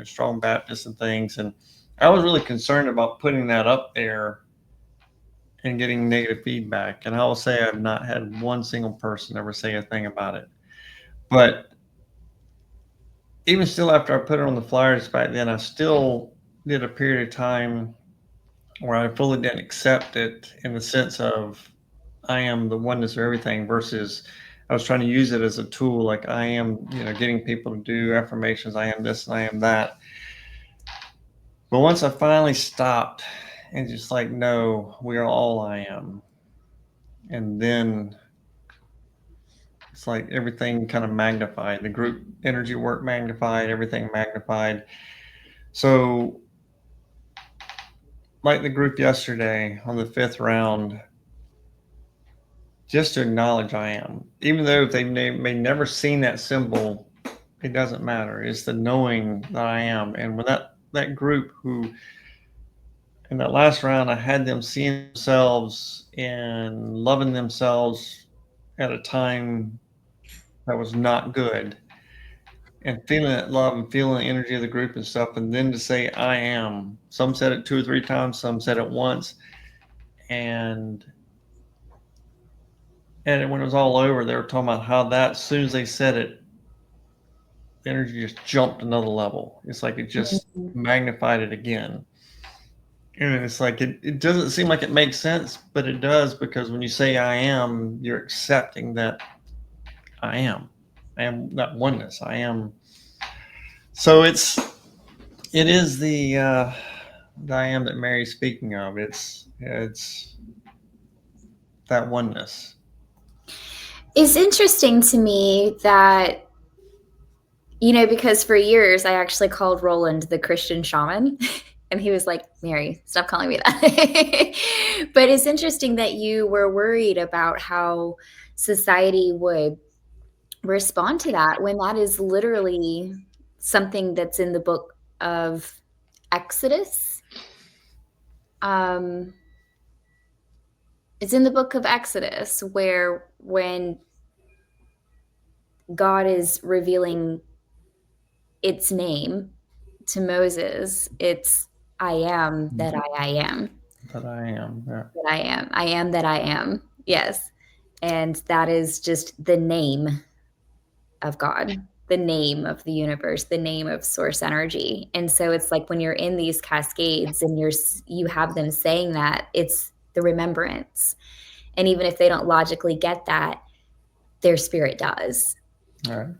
strong Baptists and things. And I was really concerned about putting that up there and getting negative feedback. And I will say I've not had one single person ever say a thing about it. But even still, after I put it on the flyers back then, I still did a period of time where I fully didn't accept it, in the sense of I am the oneness of everything, versus I was trying to use it as a tool. Like I am, getting people to do affirmations. I am this and I am that. But once I finally stopped and just like, no, we are all I am. And then it's like everything kind of magnified. The group energy work magnified, everything magnified. So, like the group yesterday on the fifth round, just to acknowledge I am, even though if they may never seen that symbol, it doesn't matter. It's the knowing that I am. And when that group who in that last round, I had them seeing themselves and loving themselves at a time that was not good, and feeling that love and feeling the energy of the group and stuff, and then to say I am. Some said it 2 or 3 times, some said it once, and and when it was all over, they were talking about how that as soon as they said it, the energy just jumped another level. It's like it just Mhm. magnified it again. And it's like it doesn't seem like it makes sense, but it does, because when you say I am, you're accepting that I am. I am that oneness. I am. So it is the I am that Mary's speaking of. It's that oneness. It's interesting to me that, because for years I actually called Roland the Christian shaman. And he was like, Mary, stop calling me that. But it's interesting that you were worried about how society would respond to that when that is literally something that's in the book of Exodus. Um, it's in the book of Exodus where when God is revealing its name to Moses, it's I am that I am. That I am. Yeah. That I am. I am that I am. Yes. And that is just the name of God, the name of the universe, the name of source energy. And so it's like when you're in these cascades and you have them saying that, it's the remembrance. And even if they don't logically get that, their spirit does. All right.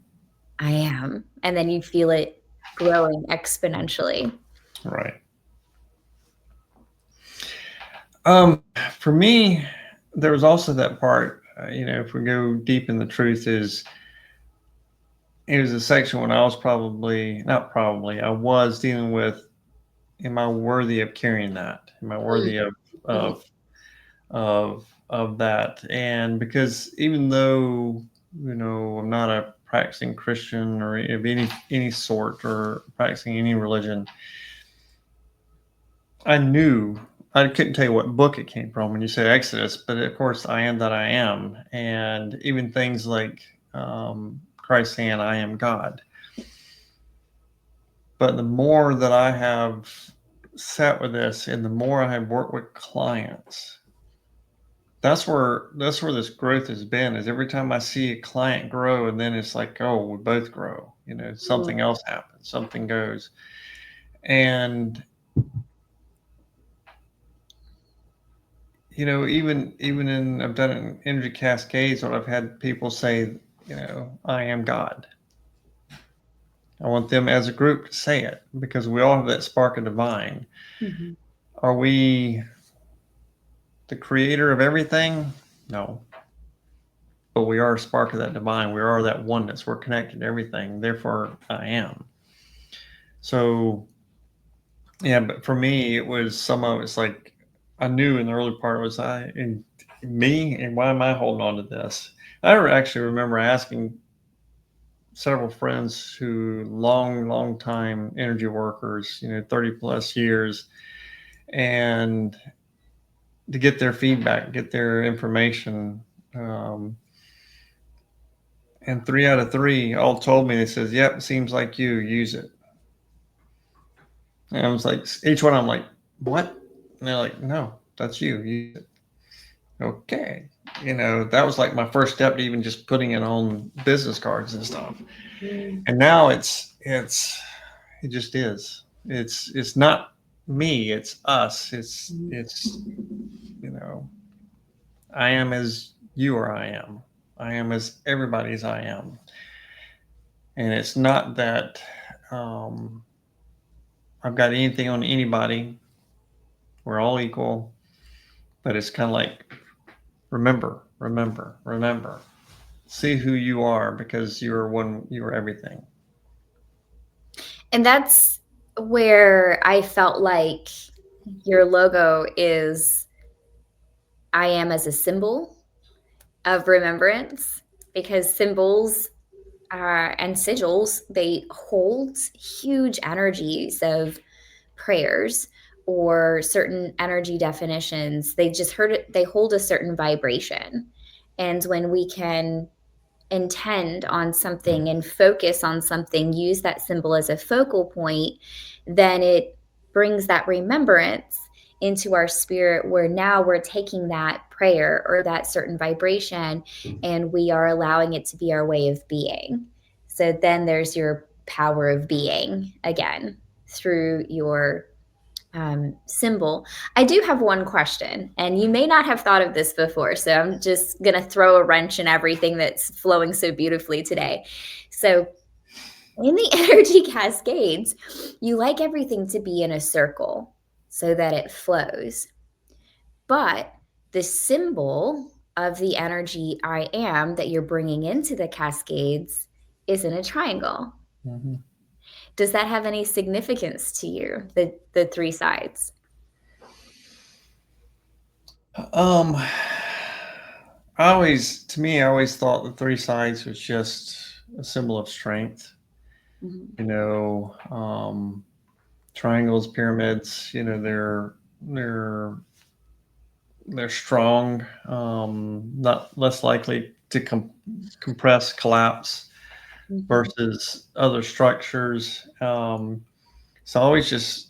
I am. And then you feel it growing exponentially. Right. For me, there was also that part. If we go deep in the truth, is it was a section when I was probably not probably I was dealing with. Am I worthy of carrying that? Am I worthy Mhm. of of that? And because even though I'm not a practicing Christian or of any sort or practicing any religion, I knew I couldn't tell you what book it came from when you said Exodus, but of course I am that I am, and even things like Christ saying I am God. But the more that I have sat with this, and the more I have worked with clients, that's where this growth has been. Is every time I see a client grow, and then it's like, oh, we both grow. Something else happens, something goes, and even in I've done it in Energy Cascades, when I've had people say, I am God. I want them as a group to say it, because we all have that spark of divine. Mhm. Are we the creator of everything? No. But we are a spark of that divine. We are that oneness. We're connected to everything. Therefore, I am. So, yeah, but for me, it was some of it's like I knew in the early part was I and me, and why am I holding on to this? I actually remember asking several friends who long time energy workers, 30 plus years, and to get their feedback, get their information. Um, and 3 out of 3 all told me, they says, yep, seems like you use it. And I was like, each one, I'm like, what? And they're like, no, that's you. Use it. Okay. That was like my first step to even just putting it on business cards and stuff. Mm. And now it just is. It's not me, it's us. It's you know, I am as you or I am. I am as everybody's I am. And it's not that um, I've got anything on anybody. We're all equal, but it's kind of like remember, remember, remember. See who you are, because you are one. You are everything. And that's where I felt like your logo is I am as a symbol. of remembrance, because symbols and sigils, they hold huge energies of prayers or certain energy definitions. They just heard it, they hold a certain vibration. And when we can intend on something and focus on something, use that symbol as a focal point, then it brings that remembrance into our spirit, where now we're taking that prayer or that certain vibration and we are allowing it to be our way of being. So then there's your power of being again through your symbol. I do have one question, and you may not have thought of this before, so I'm just going to throw a wrench in everything that's flowing so beautifully today. So, in the energy cascades, you like everything to be in a circle so that it flows. But the symbol of the energy I am that you're bringing into the cascades is in a triangle. Mm-hmm. Does that have any significance to you, the three sides? I I always thought the three sides was just a symbol of strength. Mhm. You know, triangles, pyramids. You know, they're they're strong, not less likely to compress, collapse Mhm. versus other structures. So always just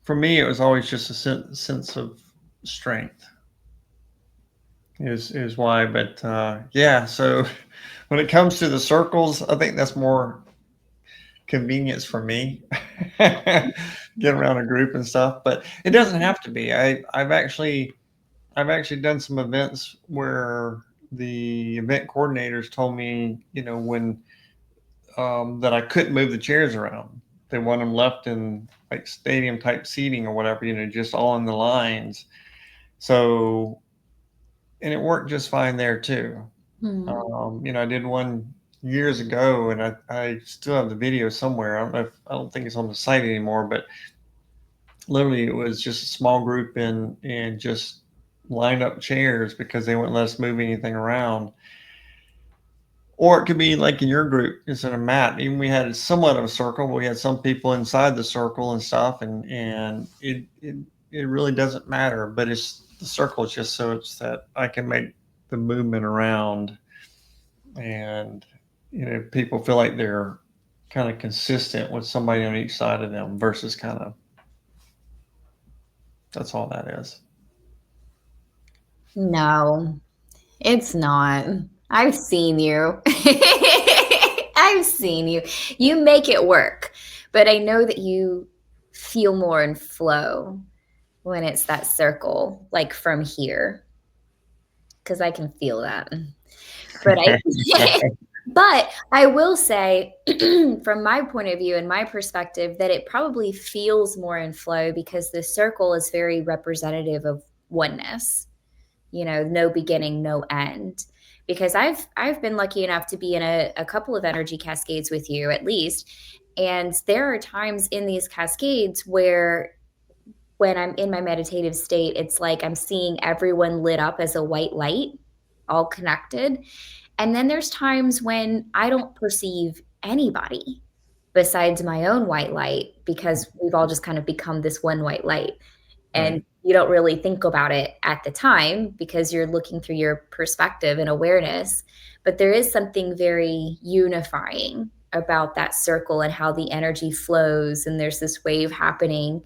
for me, it was always just a sense of strength is why. But yeah, so when it comes to the circles, I think that's more convenience for me. Get around a group and stuff, but it doesn't have to be. I've actually done some events where the event coordinators told me, you know, when that I couldn't move the chairs around. They want them left in like stadium type seating or whatever, you know, just all in the lines. So, and it worked just fine there too. Hmm. You know, I did one years ago, and I still have the video somewhere. I don't know if I don't think it's on the site anymore, but literally it was just a small group and just lined up chairs because they wouldn't let us move anything around. Or it could be like in your group, it's in a mat. Even we had somewhat of a circle, but we had some people inside the circle and stuff, and it really doesn't matter. But it's the circle is just so it's that I can make the movement around, and you know people feel like they're kind of consistent with somebody on each side of them versus kind of that's all that is. No, it's not. I've seen you. I've seen you. You make it work. But I know that you feel more in flow when it's that circle, like from here, because I can feel that. But but I will say, from my point of view and my perspective, that it probably feels more in flow because the circle is very representative of oneness. You know, no beginning, no end. Because I've been lucky enough to be in a couple of energy cascades with you at least. And there are times in these cascades where when I'm in my meditative state, it's like I'm seeing everyone lit up as a white light, all connected. And then there's times when I don't perceive anybody besides my own white light because we've all just kind of become this one white light. Right. And you don't really think about it at the time because you're looking through your perspective and awareness. But there is something very unifying about that circle and how the energy flows, and there's this wave happening.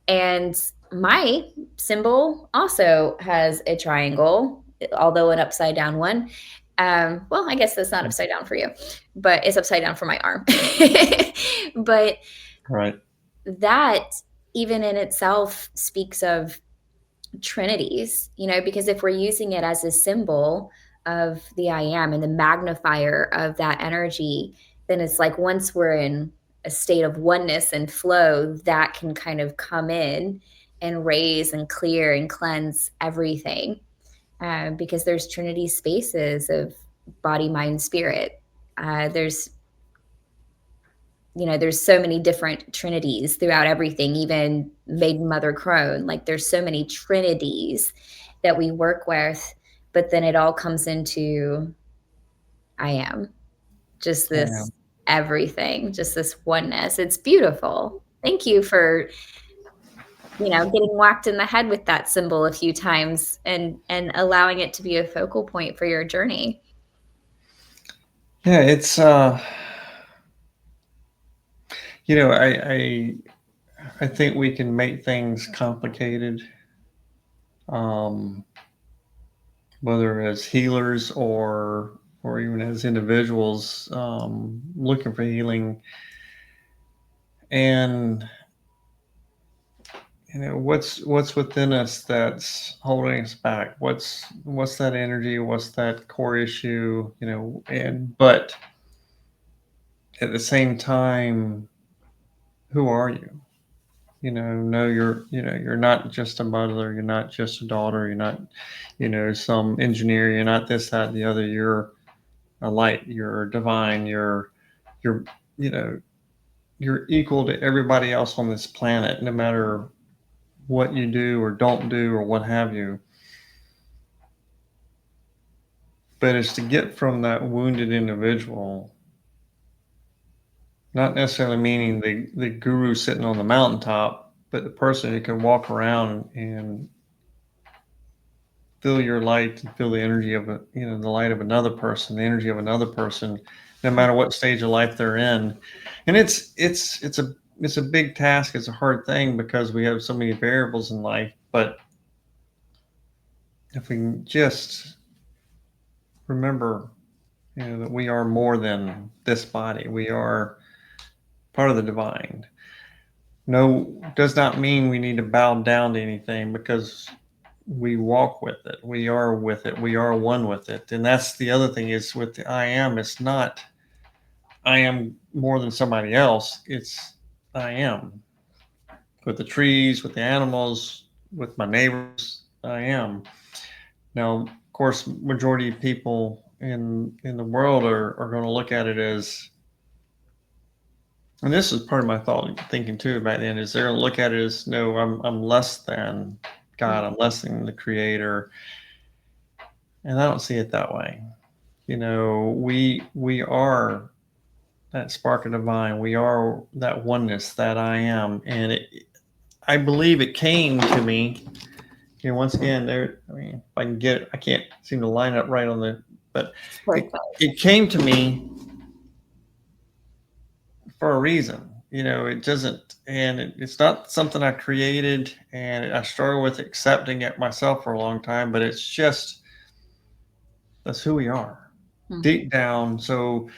And my symbol also has a triangle, although an upside down one. Well, I guess that's not upside down for you, but it's upside down for my arm. But Right. that, even in itself, speaks of trinities, you know, because if we're using it as a symbol of the I am and the magnifier of that energy, then it's like once we're in a state of oneness and flow, that can kind of come in and raise and clear and cleanse everything. Because there's trinity spaces of body, mind, spirit. There's, you know, there's so many different trinities throughout everything, even maiden mother crone. Like there's so many trinities that we work with but then it all comes into I am. Just I am. this everything, just this oneness. It's beautiful. Thank you for, getting whacked in the head with that symbol a few times and allowing it to be a focal point for your journey. Yeah, it's I think we can make things complicated, um, whether as healers or even as individuals looking for healing. And what's within us that's holding us back. What's that energy? What's that core issue? And but at the same time, who are you? No, you're not just a mother, you're not just a daughter, you're not, some engineer, you're not this, that, and the other. You're a light, you're divine, you're, you know, you're equal to everybody else on this planet, no matter what you do or don't do or what have you. But it's to get from that wounded individual, not necessarily meaning the guru sitting on the mountaintop, but the person who can walk around and feel your light and feel the energy of the light of another person, the energy of another person, no matter what stage of life they're in. And it's a big task. It's a hard thing because we have so many variables in life. But if we can just remember, that we are more than this body, we are part of the divine. No, does not mean we need to bow down to anything, because we walk with it. We are with it. We are one with it. And that's the other thing is with the I am, it's not I am more than somebody else. It's I am with the trees, with the animals, with my neighbors. I am. Now, of course, majority of people in the world are going to look at it as, and this is part of my thought thinking too back then, is they're going to look at it as, no, I'm less than God. I'm less than the creator. And I don't see it that way. We are that spark of divine. We are that oneness that I am. And I believe it came to me. Once again, there. I mean, if I can get it, I can't seem to line up right on but it came to me for a reason. It doesn't, and it's not something I created, and I struggle with accepting it myself for a long time. But it's just that's who we are deep down. So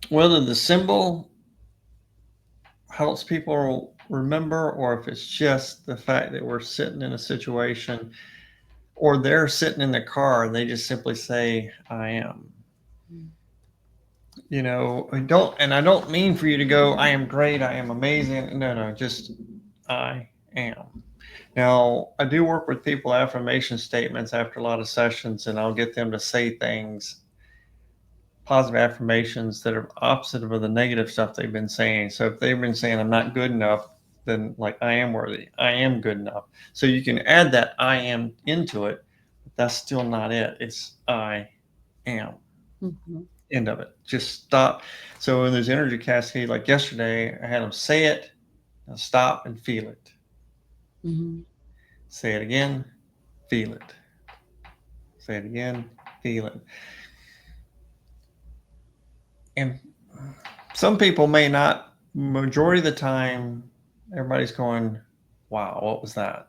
whether the symbol helps people remember, or if it's just the fact that we're sitting in a situation, or they're sitting in the car and they just simply say, I am. I don't mean for you to go, I am great, I am amazing. No, just I am. Now, I do work with people, affirmation statements, after a lot of sessions, and I'll get them to say things, positive affirmations that are opposite of the negative stuff they've been saying. So if they've been saying, I'm not good enough, then like, I am worthy, I am good enough. So you can add that I am into it, but that's still not it. It's I am. End of it. Just stop. So in this energy cascade, like yesterday, I had them say it, now stop and feel it. Say it again, feel it. Say it again, feel it. And some people may not, majority of the time, everybody's going, wow, what was that?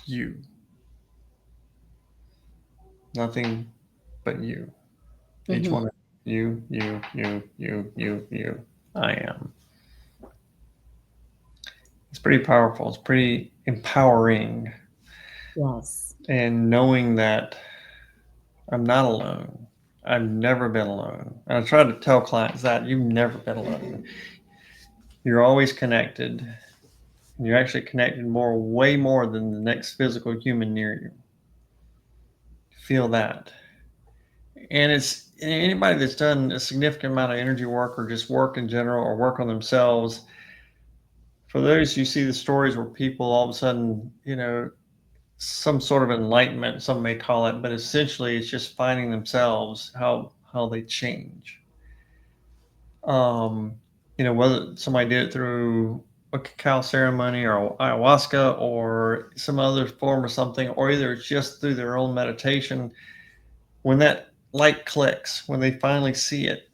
You. Nothing but you. Each one of you, you, you, you, you, you. I am. It's pretty powerful. It's pretty empowering. Yes. And knowing that I'm not alone. I've never been alone. And I try to tell clients that you've never been alone. You're always connected. And you're actually connected way more than the next physical human near you. Feel that. And it's anybody that's done a significant amount of energy work, or just work in general, or work on themselves. For those, you see the stories where people all of a sudden, some sort of enlightenment, some may call it, but essentially it's just finding themselves, how they change. Um, whether somebody did it through a cacao ceremony or ayahuasca or some other form or something, or either it's just through their own meditation, when that light clicks, when they finally see it.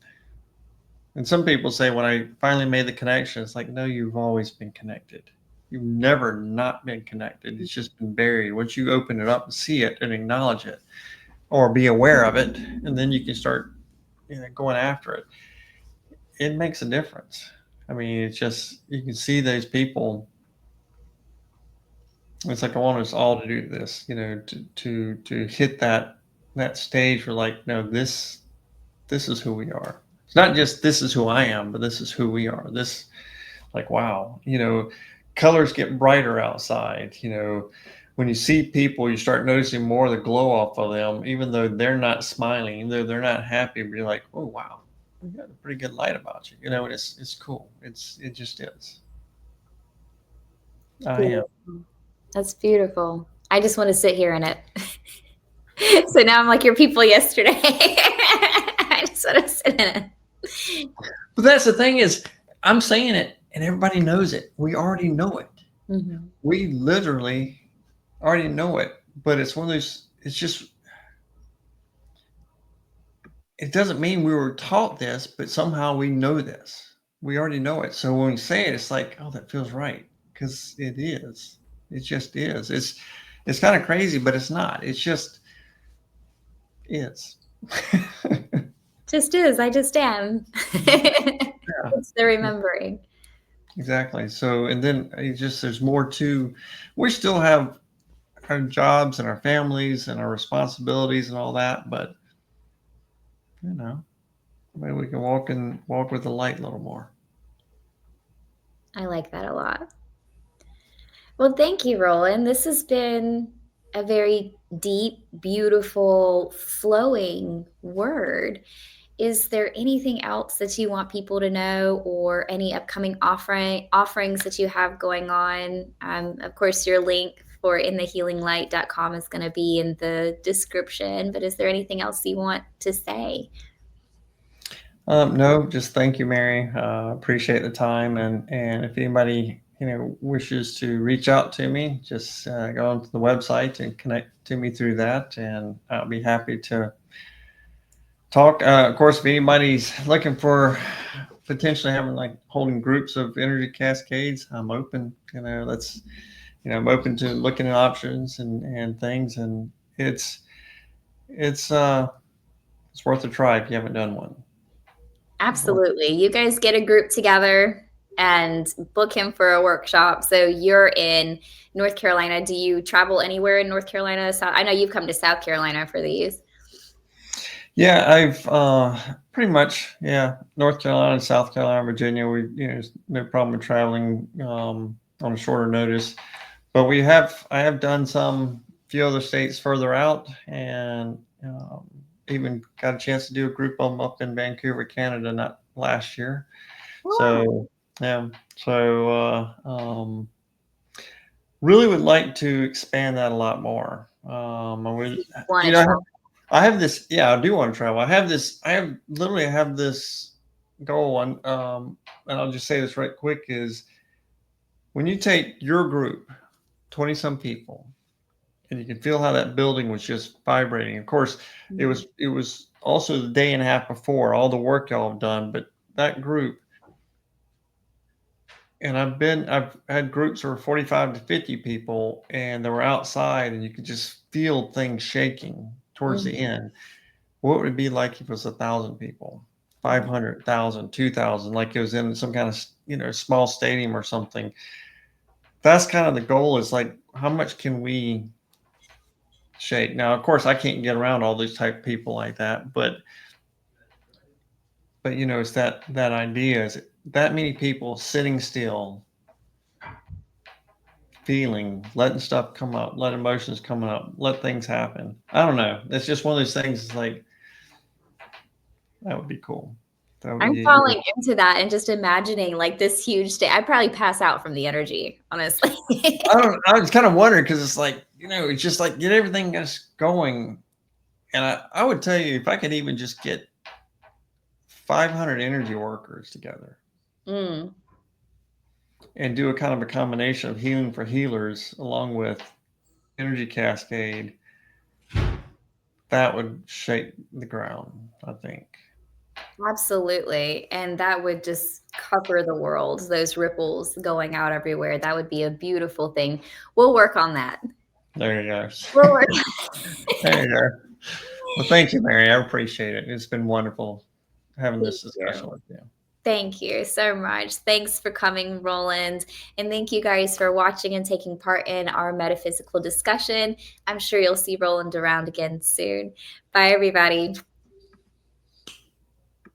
And some people say, when I finally made the connection, it's like, no, you've always been connected. You've never not been connected. It's just been buried. Once you open it up and see it and acknowledge it or be aware of it, and then you can start going after it, it makes a difference. I mean, it's just, you can see those people. It's like, I want us all to do this, to hit that stage where, like, no, this is who we are. It's not just this is who I am, but this is who we are. This, like, wow, colors get brighter outside. When you see people, you start noticing more of the glow off of them, even though they're not smiling, even though they're not happy. But you're like, oh wow, you got a pretty good light about you, and it's cool. It just is. I am. Beautiful. That's beautiful. I just want to sit here in it. So now I'm like your people yesterday. I just want to sit in it. But that's the thing is, I'm saying it, and everybody knows it. We already know it. Mm-hmm. We literally already know it. But it's one of those. It's just. It doesn't mean we were taught this, but somehow we know this. We already know it. So when we say it, it's like, oh, that feels right, because it is. It just is. It's kind of crazy, but it's not. It's just is. Just is. I just am. Yeah. It's the remembering. Exactly. So, and then there's more to, we still have our jobs and our families and our responsibilities and all that, but maybe we can walk with the light a little more. I like that a lot. Well, thank you, Roland. This has been a very deep, beautiful, flowing word. Is there anything else that you want people to know, or any upcoming offerings that you have going on? Of course, your link for inthehealinglight.com is going to be in the description, but is there anything else you want to say? No, just thank you, Mary. Appreciate the time, and if anybody wishes to reach out to me, just go onto the website and connect to me through that, and I'll be happy to talk. Of course, if anybody's looking for potentially having, like, holding groups of energy cascades, I'm open. I'm open to looking at options and things, and it's worth a try if you haven't done one. Absolutely. You guys get a group together and book him for a workshop. So you're in North Carolina. Do you travel anywhere in North Carolina? I know you've come to South Carolina for these. Yeah, I've pretty much, North Carolina, South Carolina, Virginia. We, there's no problem with traveling on a shorter notice. But I have done some few other states further out, and even got a chance to do a group of them up in Vancouver, Canada, not last year. Wow. So yeah, really would like to expand that a lot more. I would, I have this. Yeah, I do want to travel. I literally have this goal on, and I'll just say this right quick: is when you take your group, 20 some people, and you can feel how that building was just vibrating. Of course, it was also the day and a half before all the work y'all have done, but that group, and I've had groups of 45 to 50 people, and they were outside, and you could just feel things shaking towards the end. What would it be like if it was 1,000 people, 500,000, 2,000, like it was in some kind of small stadium or something? That's kind of the goal, is like, how much can we shake? Now, of course, I can't get around all these type of people like that, but it's that idea, is that many people sitting still, feeling, letting stuff come up, let emotions come up, let things happen. I don't know. It's just one of those things. It's like, that would be cool. I'm falling into that and just imagining like this huge stage. I'd probably pass out from the energy, honestly. I was kind of wondering, because it's like, it's just like get everything just going. And I would tell you, if I could even just get 500 energy workers together Mm, and do a kind of a combination of healing for healers along with Energy Cascade, that would shake the ground, I think. absolutely. And that would just cover the world, those ripples going out everywhere. That would be a beautiful thing. We'll work on that. There you go. We'll work. There you go. Well, thank you, Mary. I appreciate it. It's been wonderful having Thank this discussion you. with you. Thank you so much. Thanks for coming, Roland. And thank you guys for watching and taking part in our metaphysical discussion. I'm sure you'll see Roland around again soon. Bye, everybody.